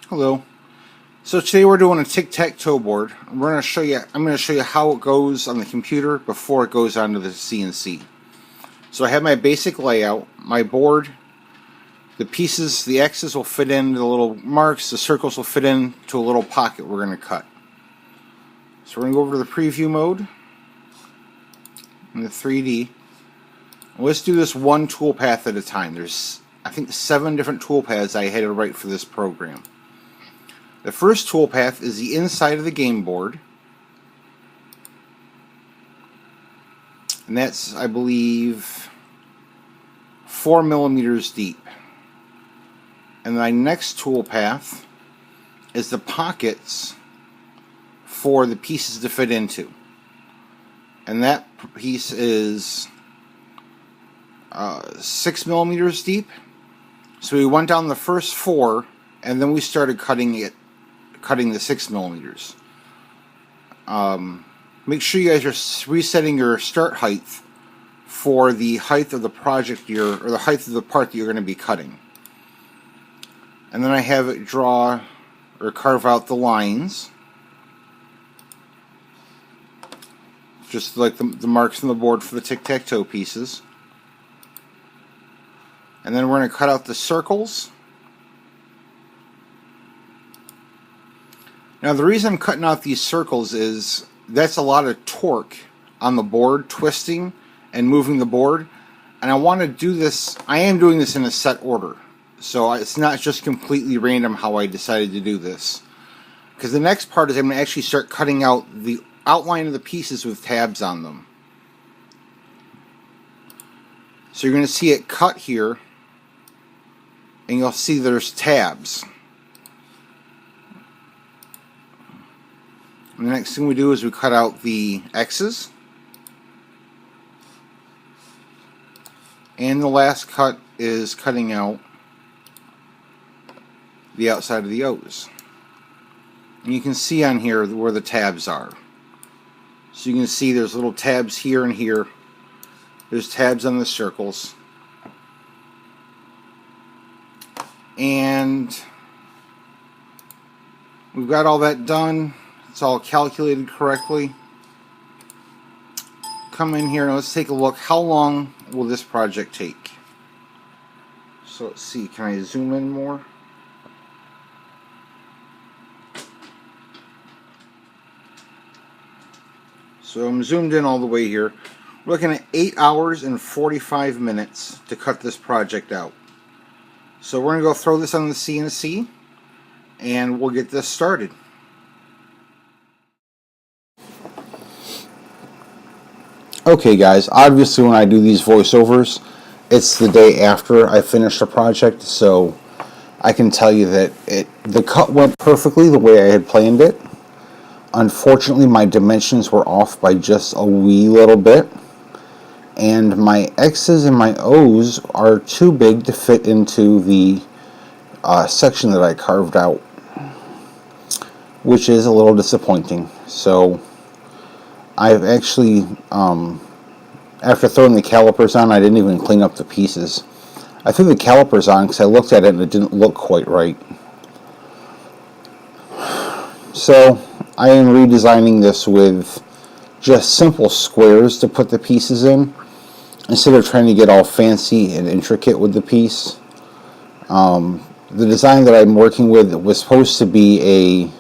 Hello. So today we're doing a tic-tac-toe board. I'm going to show you how it goes on the computer before it goes onto the CNC. So I have my basic layout, my board, the pieces, the X's will fit into the little marks, the circles will fit into a little pocket we're going to cut. So we're going to go over to the preview mode in the 3D. Let's do this one toolpath at a time. There's, I think, 7 different toolpaths I had to write for this program. The first toolpath is the inside of the game board, and that's, I believe, 4 millimeters deep. And my next toolpath is the pockets for the pieces to fit into, and that piece is 6 millimeters deep. So we went down the first 4, and then we started cutting the 6 millimeters. Make sure you guys are resetting your start height for the height of the project or the height of the part that you're going to be cutting. And then I have it draw or carve out the lines, just like the marks on the board for the tic-tac-toe pieces. And then we're going to cut out the circles. Now the reason I'm cutting out these circles is that's a lot of torque on the board, twisting and moving the board, and I want to do this, I am doing this in a set order, so it's not just completely random how I decided to do this, because the next part is I'm going to actually start cutting out the outline of the pieces with tabs on them. So you're going to see it cut here, and you'll see there's tabs. And the next thing we do is we cut out the X's. And the last cut is cutting out the outside of the O's. And you can see on here where the tabs are. So you can see there's little tabs here and here. There's tabs on the circles. And we've got all that done. It's all calculated correctly. Come in here and let's take a look. How long will this project take? So let's see, can I zoom in more? So I'm zoomed in all the way here. We're looking at 8 hours and 45 minutes to cut this project out. So we're going to go throw this on the CNC and we'll get this started. Okay guys, obviously when I do these voiceovers, it's the day after I finish the project, so I can tell you that the cut went perfectly the way I had planned it. Unfortunately, my dimensions were off by just a wee little bit, and my X's and my O's are too big to fit into the section that I carved out, which is a little disappointing. So I've actually, after throwing the calipers on, I didn't even clean up the pieces. I threw the calipers on because I looked at it and it didn't look quite right. So I am redesigning this with just simple squares to put the pieces in, instead of trying to get all fancy and intricate with the piece. The design that I'm working with was supposed to be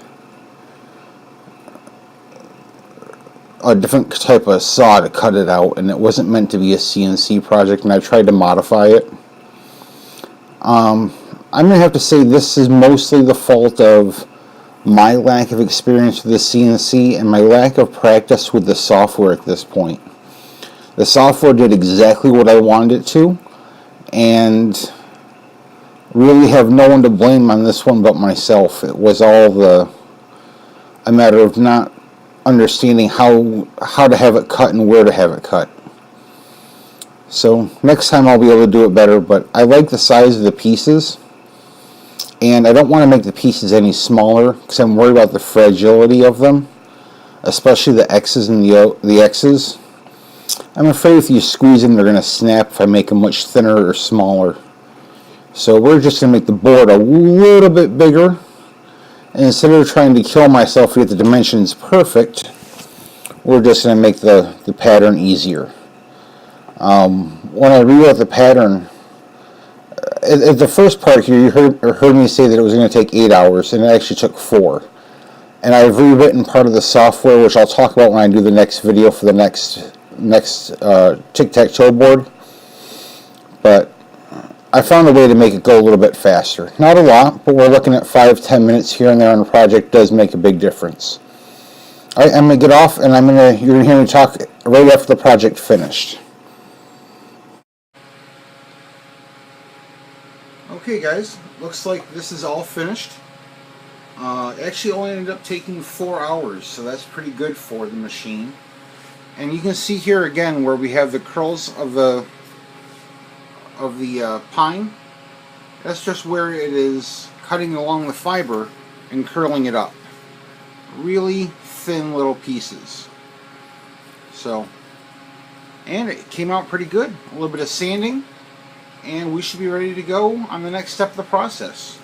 a different type of saw to cut it out, and it wasn't meant to be a CNC project, and I tried to modify it. I'm going to have to say this is mostly the fault of my lack of experience with the CNC and my lack of practice with the software at this point. The software did exactly what I wanted it to, and really have no one to blame on this one but myself. It was all a matter of not understanding how to have it cut and where to have it cut. So next time I'll be able to do it better, but I like the size of the pieces, and I don't want to make the pieces any smaller because I'm worried about the fragility of them, especially the X's and the X's. I'm afraid if you squeeze them they're going to snap if I make them much thinner or smaller. So we're just going to make the board a little bit bigger And instead of trying to kill myself to get the dimensions perfect, we're just going to make the pattern easier. When I rewrote the pattern, at the first part here, you heard me say that it was going to take 8 hours, and it actually took 4. And I've rewritten part of the software, which I'll talk about when I do the next video for the next tic-tac-toe board. But I found a way to make it go a little bit faster. Not a lot, but we're looking at 5-10 minutes here and there on the project. Does make a big difference. Alright, I'm going to get off, and you're going to hear me talk right after the project finished. Okay guys, looks like this is all finished. Actually only ended up taking 4 hours, so that's pretty good for the machine. And you can see here again where we have the curls of the pine. That's just where it is cutting along the fiber and curling it up. Really thin little pieces. So, and it came out pretty good. A little bit of sanding, and we should be ready to go on the next step of the process.